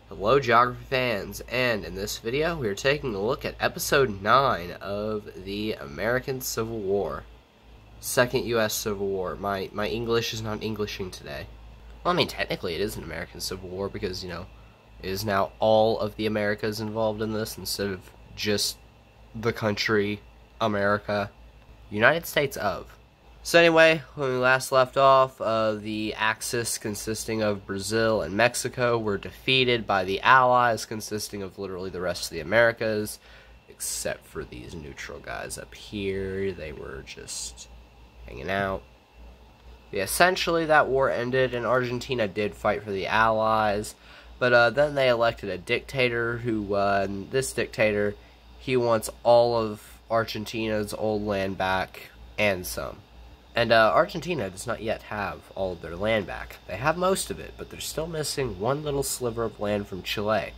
Hello geography fans, and in this video we are taking a look at episode 9 of the American Civil War. Second U.S. Civil War. My English is not Englishing today. Well, I mean, technically it is an American Civil War because, it is now all of the Americas involved in this instead of just the country America. United States of. So anyway, when we last left off, the Axis consisting of Brazil and Mexico were defeated by the Allies consisting of literally the rest of the Americas, except for these neutral guys up here. They were just hanging out. Yeah, essentially that war ended and Argentina did fight for the Allies, but then they elected a dictator who, this dictator, he wants all of Argentina's old land back and some. And Argentina does not yet have all of their land back. They have most of it, but they're still missing one little sliver of land from Chile.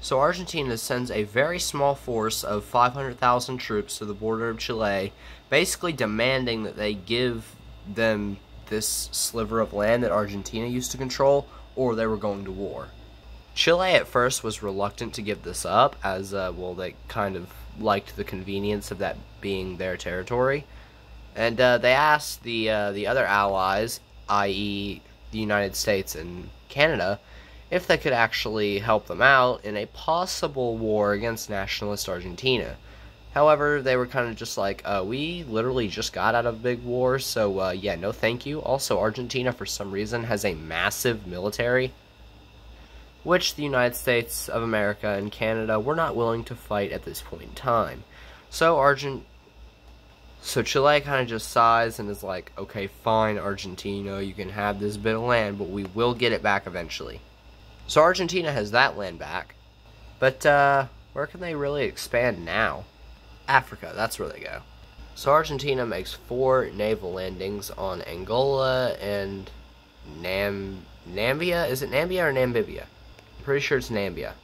So Argentina sends a very small force of 500,000 troops to the border of Chile, basically demanding that they give them this sliver of land that Argentina used to control, or they were going to war. Chile at first was reluctant to give this up, as, they kind of liked the convenience of that being their territory. And they asked the other allies, i.e. the United States and Canada, if they could actually help them out in a possible war against nationalist Argentina. However, they were kind of just like, we literally just got out of a big war, so yeah, no thank you. Also, Argentina, for some reason, has a massive military, which the United States of America and Canada were not willing to fight at this point in time. So Chile kind of just sighs and is like, okay, fine, Argentina, you can have this bit of land, but we will get it back eventually. So Argentina has that land back, but where can they really expand now? Africa, that's where they go. So Argentina makes 4 naval landings on Angola and Namibia? Is it Namibia or Namibia? I'm pretty sure it's Namibia.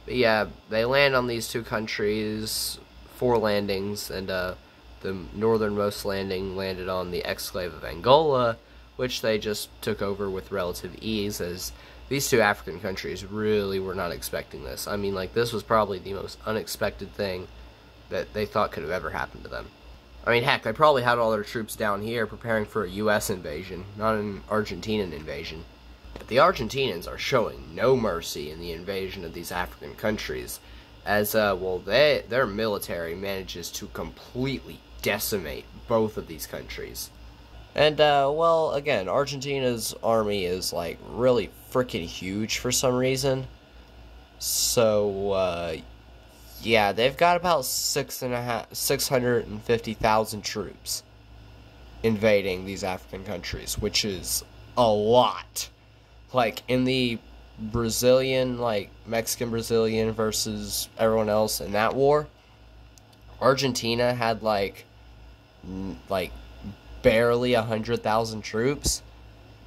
But yeah, they land on these 2 countries, 4 landings, and the northernmost landing landed on the exclave of Angola, which they just took over with relative ease, as these 2 African countries really were not expecting this. I mean, like, this was probably the most unexpected thing that they thought could have ever happened to them. I mean, heck, they probably had all their troops down here preparing for a U.S. invasion, not an Argentinian invasion. But the Argentinians are showing no mercy in the invasion of these African countries, as, their military manages to completely decimate both of these countries. And, again, Argentina's army is, like, really freaking huge for some reason. So, yeah, they've got about 650,000 troops invading these African countries, which is a lot. Like, in the Mexican-Brazilian versus everyone else in that war, Argentina had, like barely 100,000 troops,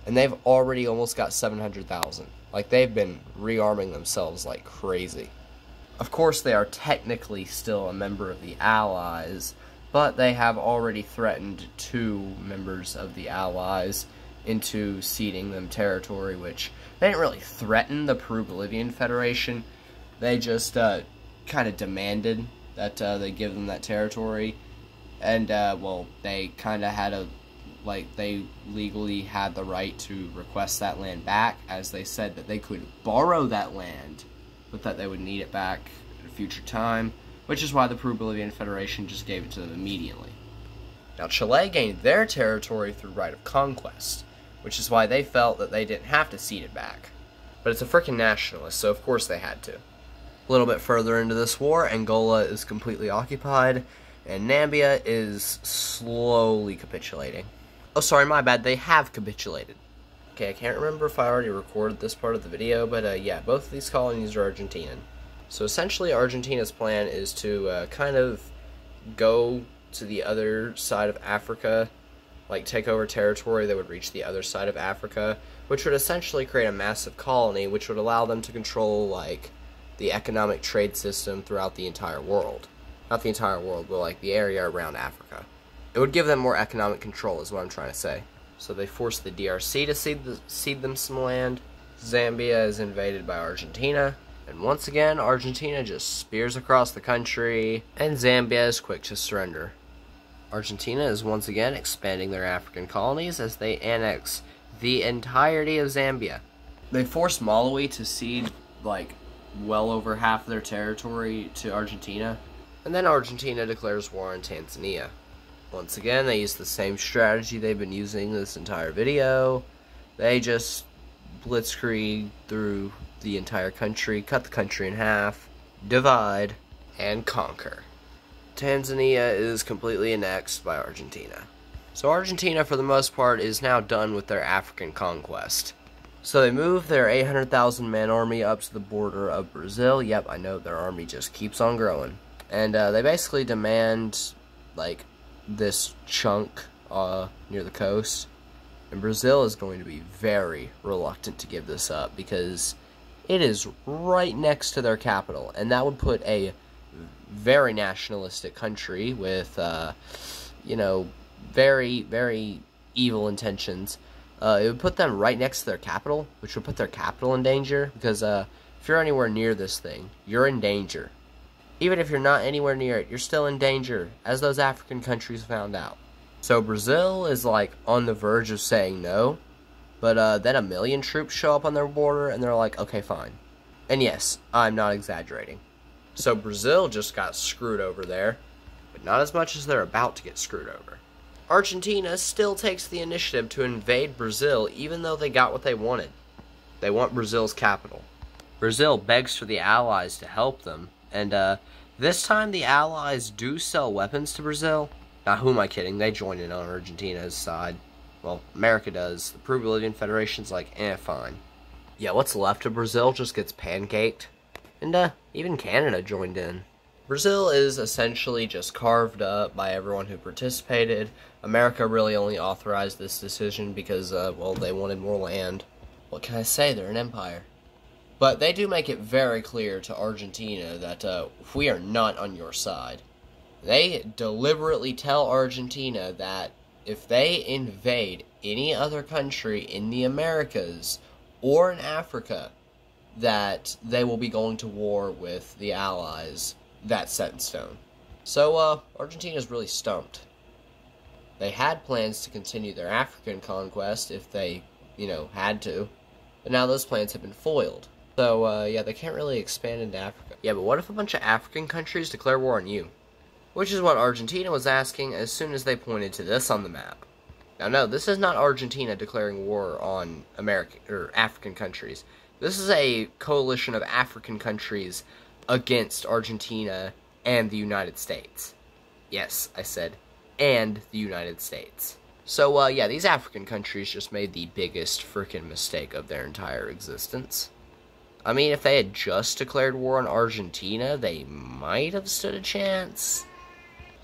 and they've already almost got 700,000. Like, they've been rearming themselves like crazy. Of course, they are technically still a member of the Allies, but they have already threatened 2 members of the Allies into ceding them territory, which they didn't really threaten the Peru-Bolivian Federation. They just kind of demanded that they give them that territory. And, they kind of had they legally had the right to request that land back, as they said that they could borrow that land, but that they would need it back at a future time, which is why the Peru-Bolivian Federation just gave it to them immediately. Now, Chile gained their territory through right of conquest, which is why they felt that they didn't have to cede it back. But it's a freaking nationalist, so of course they had to. A little bit further into this war, Angola is completely occupied, and Namibia is slowly capitulating. Oh, sorry, my bad, they have capitulated. Okay, I can't remember if I already recorded this part of the video, but yeah, both of these colonies are Argentinian. So essentially, Argentina's plan is to kind of go to the other side of Africa, like take over territory that would reach the other side of Africa, which would essentially create a massive colony, which would allow them to control, like, the economic trade system throughout the entire world. Not the entire world, but like the area around Africa. It would give them more economic control, is what I'm trying to say. So they forced the DRC to cede them some land. Zambia is invaded by Argentina, and once again, Argentina just spears across the country, and Zambia is quick to surrender. Argentina is once again expanding their African colonies as they annex the entirety of Zambia. They force Malawi to cede, like, well over half of their territory to Argentina, and then Argentina declares war on Tanzania. Once again, they use the same strategy they've been using this entire video. They just blitzkrieg through the entire country, cut the country in half, divide, and conquer. Tanzania is completely annexed by Argentina. So Argentina, for the most part, is now done with their African conquest. So they move their 800,000 man army up to the border of Brazil. Yep, I know, their army just keeps on growing. And they basically demand, like, this chunk near the coast. And Brazil is going to be very reluctant to give this up because it is right next to their capital. And that would put a very nationalistic country with, you know, very, very evil intentions. It would put them right next to their capital, which would put their capital in danger, because if you're anywhere near this thing, you're in danger. Even if you're not anywhere near it, you're still in danger, as those African countries found out. So Brazil is, like, on the verge of saying no, but then 1 million troops show up on their border, and they're like, okay, fine. And yes, I'm not exaggerating. So Brazil just got screwed over there, but not as much as they're about to get screwed over. Argentina still takes the initiative to invade Brazil, even though they got what they wanted. They want Brazil's capital. Brazil begs for the Allies to help them, and this time the Allies do sell weapons to Brazil. Now, who am I kidding? They join in on Argentina's side. Well, America does. The Peru-Bolivian Federation's like, fine. Yeah, what's left of Brazil just gets pancaked. And even Canada joined in. Brazil is essentially just carved up by everyone who participated. America really only authorized this decision because, well, they wanted more land. What can I say? They're an empire. But they do make it very clear to Argentina that we are not on your side. They deliberately tell Argentina that if they invade any other country in the Americas or in Africa, that they will be going to war with the Allies. That's set in stone. So, Argentina's really stumped. They had plans to continue their African conquest if they, you know, had to. But now those plans have been foiled. So, yeah, they can't really expand into Africa. Yeah, but what if a bunch of African countries declare war on you? Which is what Argentina was asking as soon as they pointed to this on the map. Now, no, this is not Argentina declaring war on American or African countries. This is a coalition of African countries against Argentina and the United States. Yes, I said, and the United States. So, yeah, these African countries just made the biggest frickin' mistake of their entire existence. I mean, if they had just declared war on Argentina, they might have stood a chance.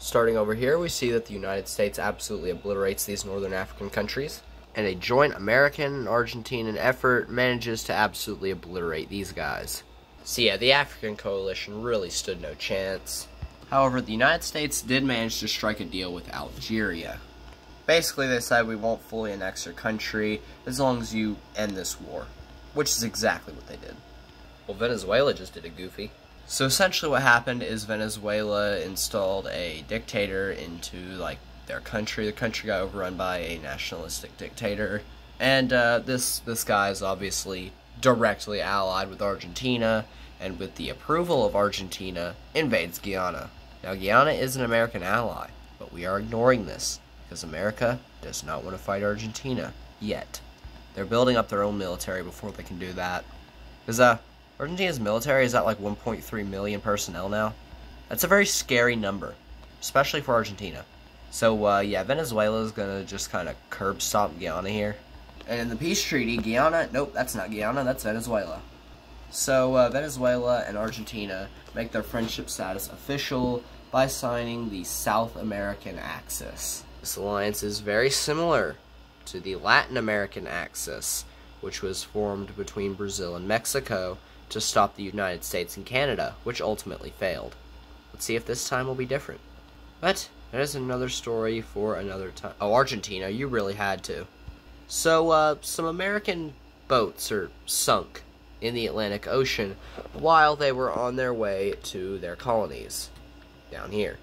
Starting over here, we see that the United States absolutely obliterates these northern African countries, and a joint American and Argentinian effort manages to absolutely obliterate these guys. So yeah, the African coalition really stood no chance. However, the United States did manage to strike a deal with Algeria. Basically, they said we won't fully annex your country as long as you end this war, which is exactly what they did. Well, Venezuela just did a goofy. So essentially what happened is Venezuela installed a dictator into, like, their country. The country got overrun by a nationalistic dictator. And this guy is obviously directly allied with Argentina, and with the approval of Argentina, invades Guyana. Now, Guyana is an American ally, but we are ignoring this, because America does not want to fight Argentina, yet. They're building up their own military before they can do that. Because, Argentina's military is at like 1.3 million personnel now. That's a very scary number, especially for Argentina. So, yeah, Venezuela is going to just kind of curb stomp Guyana here. And in the peace treaty, Guyana, nope, that's not Guyana, that's Venezuela. So, Venezuela and Argentina make their friendship status official by signing the South American Axis. This alliance is very similar to the Latin American Axis, which was formed between Brazil and Mexico to stop the United States and Canada, which ultimately failed. Let's see if this time will be different. But that is another story for another time. Oh, Argentina, you really had to. So, some American boats are sunk in the Atlantic Ocean while they were on their way to their colonies down here.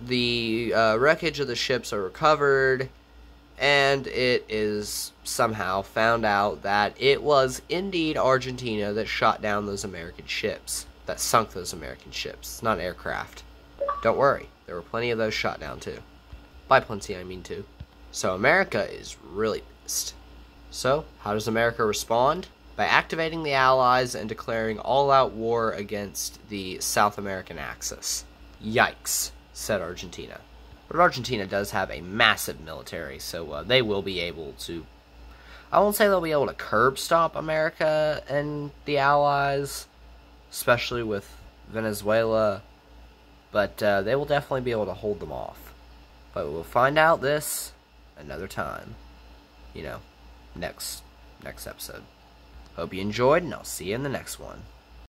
The wreckage of the ships are recovered, and it is somehow found out that it was indeed Argentina that shot down those American ships, that sunk those American ships. It's not aircraft. Don't worry, there were plenty of those shot down too. By plenty, I mean two. So America is really pissed. So, how does America respond? By activating the Allies and declaring all-out war against the South American Axis. Yikes, said Argentina. But Argentina does have a massive military, so they will be able to... I won't say they'll be able to curb stop America and the Allies, especially with Venezuela, but they will definitely be able to hold them off. But we'll find out this another time. You know, next episode. Hope you enjoyed, and I'll see you in the next one.